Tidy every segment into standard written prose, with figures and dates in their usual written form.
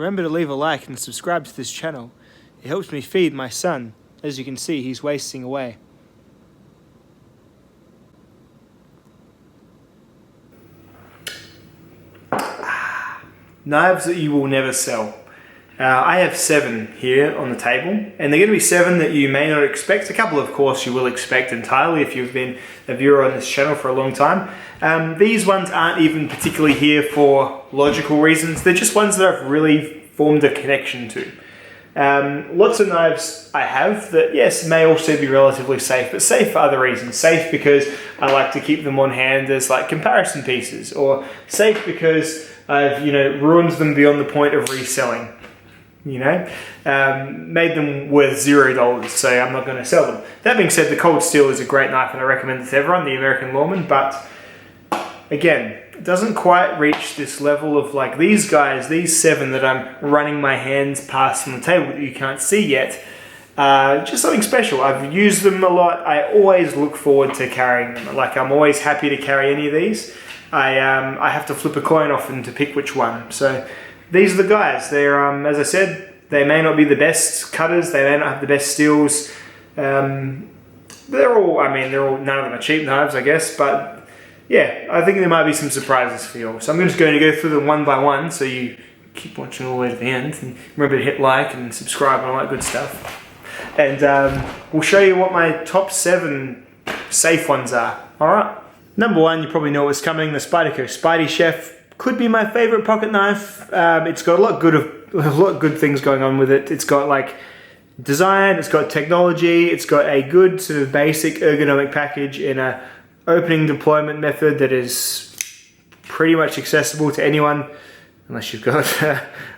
Remember to leave a like and subscribe to this channel. It helps me feed my son. As you can see, he's wasting away. Knives that you will never sell. I have 7 here on the table, and they're going to be 7 that you may not expect. A couple, of course, you will expect entirely if you've been a viewer on this channel for a long time. These ones aren't even particularly here for logical reasons. They're just ones that I've really formed a connection to. Lots of knives I have that, yes, may also be relatively safe, but safe for other reasons. Safe because I like to keep them on hand as like comparison pieces, or safe because I've, ruined them beyond the point of reselling. Made them worth $0, so I'm not going to sell them. That being said, the Cold Steel is a great knife and I recommend it to everyone, the American Lawman, but again, it doesn't quite reach this level of like these guys, these 7 that I'm running my hands past on the table that you can't see yet. Just something special. I've used them a lot. I always look forward to carrying them. Like, I'm always happy to carry any of these. I have to flip a coin often to pick which one. So these are the guys. They're, as I said, they may not be the best cutters. They may not have the best steels. None of them are cheap knives, I guess. But yeah, I think there might be some surprises for you all. So I'm just going to go through them one by one, so you keep watching all the way to the end. And remember to hit like and subscribe and all that good stuff. And we'll show you what my top 7 safe ones are. All right. Number 1, you probably know what's coming. The Spyderco Spidey Chef could be my favorite pocket knife. It's got a lot of good things going on with it. It's got like design, it's got technology, it's got a good sort of basic ergonomic package in a opening deployment method that is pretty much accessible to anyone, unless you've got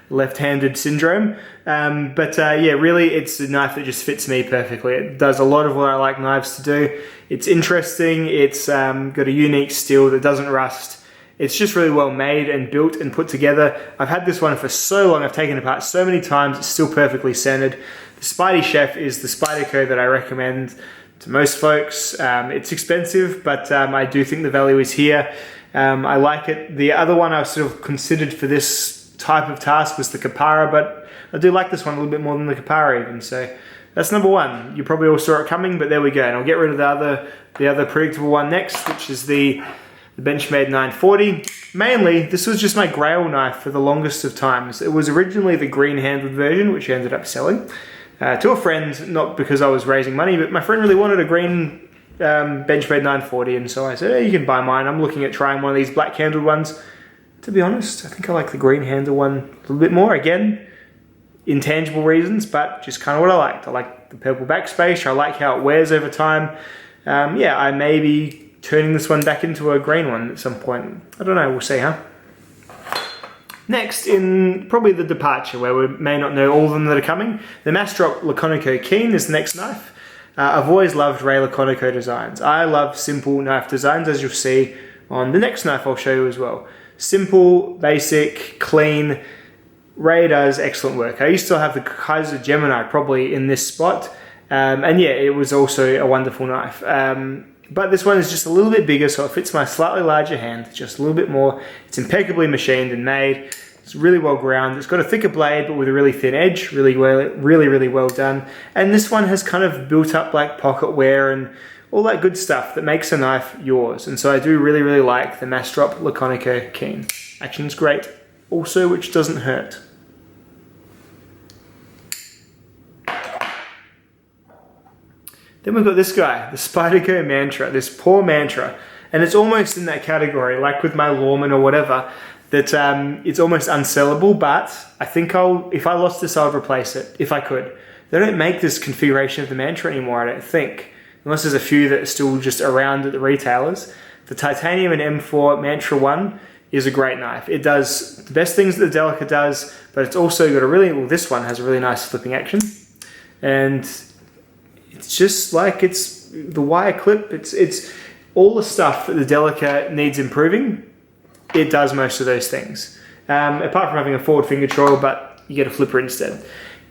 left-handed syndrome. Yeah, really, it's a knife that just fits me perfectly. It does a lot of what I like knives to do. It's interesting. It's got a unique steel that doesn't rust. It's just really well made and built and put together. I've had this one for so long. I've taken it apart so many times. It's still perfectly centered. The Spidey Chef is the Spyderco that I recommend to most folks. It's expensive, but I do think the value is here. I like it. The other one I sort of considered for this type of task was the Kapara, but I do like this one a little bit more than the Kapara even. So that's number 1. You probably all saw it coming, but there we go. And I'll get rid of the other predictable one next, which is the Benchmade 940. Mainly, this was just my grail knife for the longest of times. It was originally the green-handled version, which I ended up selling to a friend, not because I was raising money, but my friend really wanted a green Benchmade 940, and so I said, hey, you can buy mine. I'm looking at trying one of these black-handled ones. To be honest, I think I like the green-handled one a little bit more. Again, intangible reasons, but just kind of what I liked. I like the purple backspace. I like how it wears over time. Yeah, I may be turning this one back into a green one at some point. I don't know, we'll see, huh? Next, in probably the departure, where we may not know all of them that are coming, the Mass Drop Laconic Akeem is the next knife. I've always loved Ray Laconico designs. I love simple knife designs, as you'll see on the next knife I'll show you as well. Simple, basic, clean. Ray does excellent work. I used to have the Kaiser Gemini probably in this spot, and yeah, it was also a wonderful knife. But this one is just a little bit bigger, so it fits my slightly larger hand, just a little bit more. It's impeccably machined and made. It's really well ground. It's got a thicker blade, but with a really thin edge. Really well done. And this one has kind of built up like pocket wear and all that good stuff that makes a knife yours. And so I do really like the Mass Drop Laconic Akeem. Action's great. Also, which doesn't hurt. Then we've got this guy, the Spyderco Mantra, this poor Mantra. And it's almost in that category, like with my Lawman or whatever, that it's almost unsellable, but I think if I lost this, I would replace it, if I could. They don't make this configuration of the Mantra anymore, I don't think. Unless there's a few that are still just around at the retailers. The Titanium and M4 Mantra 1 is a great knife. It does the best things that the Delica does, but it's also got this one has a really nice flipping action. And it's just like, it's the wire clip, it's all the stuff that the Delica needs improving. It does most of those things. Apart from having a forward finger choil, but you get a flipper instead.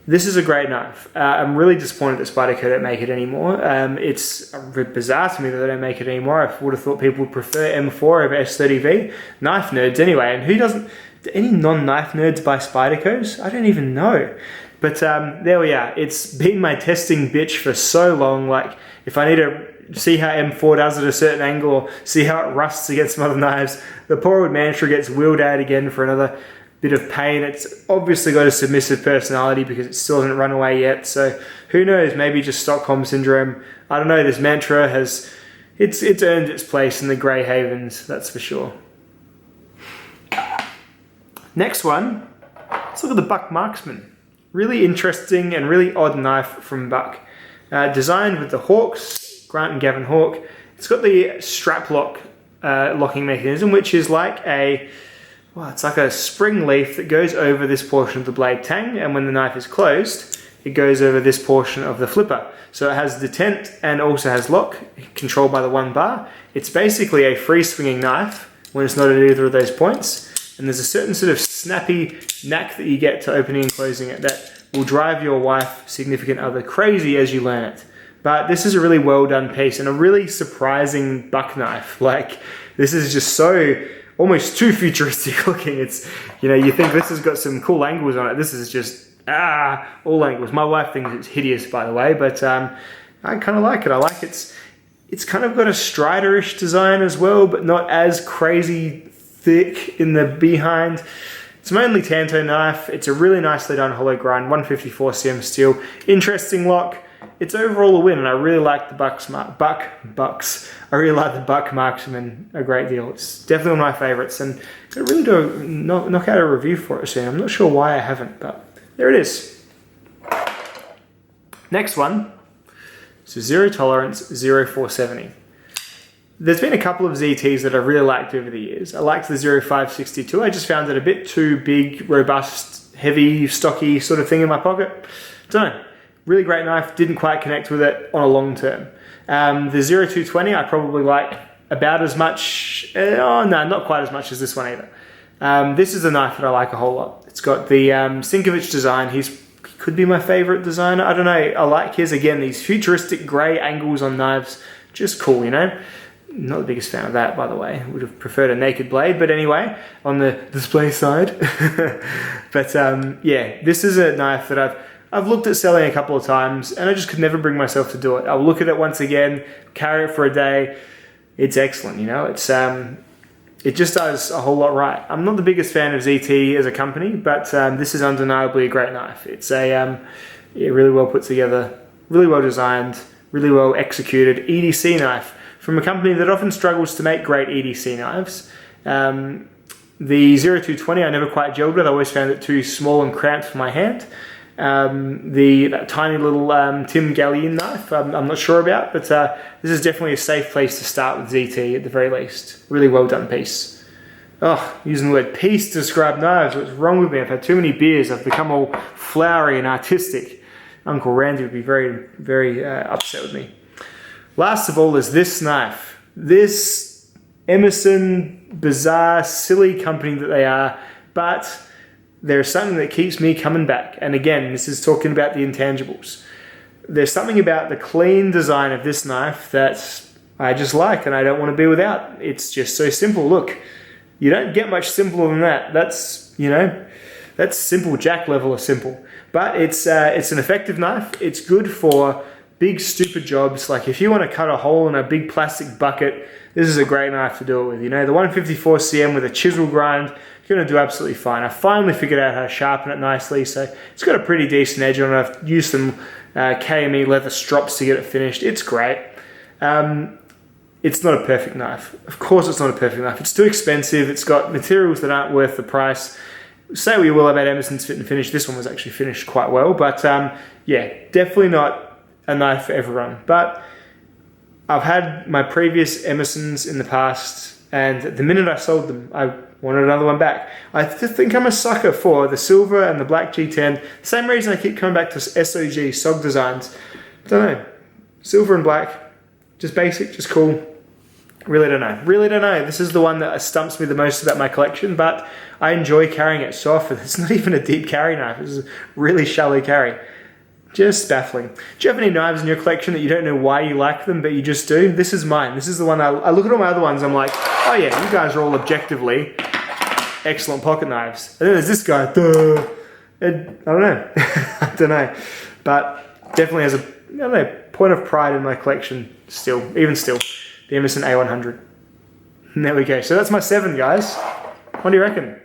This is a great knife. I'm really disappointed that Spyderco don't make it anymore. It's a bit bizarre to me that they don't make it anymore. I would have thought people would prefer M4 over S30V. Knife nerds anyway, and who doesn't? Do any non-knife nerds buy Spydercos? I don't even know. But there we are. It's been my testing bitch for so long. Like, if I need to see how M4 does at a certain angle, or see how it rusts against some other knives, the poor old mantra gets wheeled out again for another bit of pain. It's obviously got a submissive personality because it still hasn't run away yet. So who knows? Maybe just Stockholm syndrome. I don't know. This mantra has it's earned its place in the Grey Havens. That's for sure. Next one. Let's look at the Buck Marksman. Really interesting and really odd knife from Buck. Designed with the Hawks, Grant and Gavin Hawk. It's got the strap lock locking mechanism, which is like it's like a spring leaf that goes over this portion of the blade tang, and when the knife is closed, it goes over this portion of the flipper. So it has detent and also has lock, controlled by the one bar. It's basically a free swinging knife when it's not at either of those points. And there's a certain sort of snappy knack that you get to opening and closing it that will drive your wife, significant other, crazy as you learn it. But this is a really well done piece and a really surprising buck knife. Like, this is just so almost too futuristic looking. It's, you think this has got some cool angles on it. This is just, all angles. My wife thinks it's hideous, by the way, but I kind of like it. I like it's kind of got a Strider-ish design as well, but not as crazy thick in the behind. It's mainly Tanto knife. It's a really nicely done hollow grind, 154 cm steel. Interesting lock. It's overall a win, and I really like the Bucks. I really like the Buck Marksman a great deal. It's definitely one of my favorites, and I really do knock out a review for it soon. I'm not sure why I haven't, but there it is. Next one. So Zero Tolerance 0470. There's been a couple of ZTs that I've really liked over the years. I liked the 0562. I just found it a bit too big, robust, heavy, stocky sort of thing in my pocket. Don't know. Really great knife. Didn't quite connect with it on a long term. The 0220 I probably like about as much. Not quite as much as this one either. This is a knife that I like a whole lot. It's got the Sinkovich design. He could be my favorite designer. I don't know. I like his, again, these futuristic grey angles on knives. Just cool, Not the biggest fan of that, by the way. Would have preferred a naked blade, but anyway, on the display side. But yeah, this is a knife that I've looked at selling a couple of times, and I just could never bring myself to do it. I'll look at it once again, carry it for a day. It's excellent, It's it just does a whole lot right. I'm not the biggest fan of ZT as a company, but this is undeniably a great knife. It's really well put together, really well designed, really well executed EDC knife from a company that often struggles to make great EDC knives. The 0220 I never quite gelled with. I always found it too small and cramped for my hand. That tiny little Tim Gallienne knife, I'm not sure about, but this is definitely a safe place to start with ZT at the very least. Really well done piece. Oh, using the word piece to describe knives. What's wrong with me? I've had too many beers. I've become all flowery and artistic. Uncle Randy would be very, very upset with me. Last of all is this knife. This Emerson, bizarre, silly company that they are, but there's something that keeps me coming back. And again, this is talking about the intangibles. There's something about the clean design of this knife that I just like and I don't want to be without. It's just so simple. Look, you don't get much simpler than that. That's, that's simple jack level of simple. But it's an effective knife. It's good for big stupid jobs. Like if you want to cut a hole in a big plastic bucket, this is a great knife to do it with. The 154 cm with a chisel grind, you're going to do absolutely fine. I finally figured out how to sharpen it nicely, so it's got a pretty decent edge on it. I've used some KME leather strops to get it finished. It's great. It's not a perfect knife. Of course it's not a perfect knife. It's too expensive. It's got materials that aren't worth the price. Say what you will about Emerson's fit and finish. This one was actually finished quite well, but yeah, definitely not a knife for everyone. But I've had my previous Emersons in the past, and the minute I sold them, I wanted another one back. I think I'm a sucker for the silver and the black G10. Same reason I keep coming back to SOG designs. Don't know. Silver and black, just basic, just cool. Really don't know. Really don't know. This is the one that stumps me the most about my collection, but I enjoy carrying it so often. It's not even a deep carry knife. It's a really shallow carry. Just baffling. Do you have any knives in your collection that you don't know why you like them, but you just do? This is mine. This is the one I look at all my other ones, I'm like, oh yeah, you guys are all objectively excellent pocket knives. And then there's this guy. Duh. I don't know. I don't know. But definitely has a, I don't know, point of pride in my collection still. Even still. The Emerson A100. And there we go. So that's my 7, guys. What do you reckon?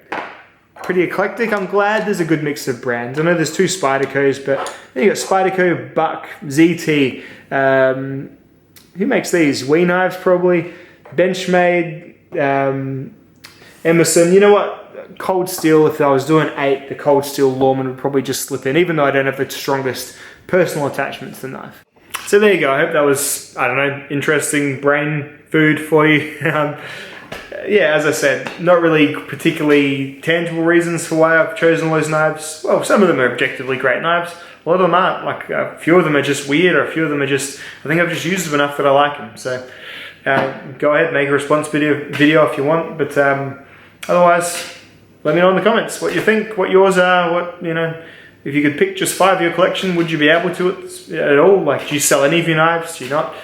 Pretty eclectic. I'm glad there's a good mix of brands. I know there's 2 Spydercos, but then you got Spyderco, Buck, ZT. Who makes these? Wee Knives, probably. Benchmade, Emerson. You know what? Cold steel, if I was doing 8, the cold steel Lawman would probably just slip in, even though I don't have the strongest personal attachment to the knife. So there you go. I hope that was, I don't know, interesting brain food for you. Yeah, as I said, not really particularly tangible reasons for why I've chosen those knives. Well, some of them are objectively great knives. A lot of them aren't. Like, a few of them are just weird, or a few of them are just, I think I've just used them enough that I like them. So go ahead, make a response video if you want. But otherwise, let me know in the comments what you think, what yours are, what, you know, if you could pick just 5 of your collection, would you be able to at all? Like, do you sell any of your knives? Do you not?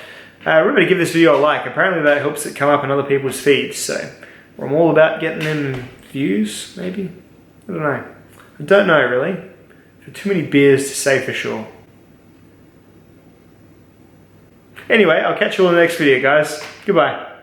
Remember to give this video a like. Apparently that helps it come up in other people's feeds. So I'm all about getting them views, maybe? I don't know. I don't know, really. For too many beers to say for sure. Anyway, I'll catch you all in the next video, guys. Goodbye.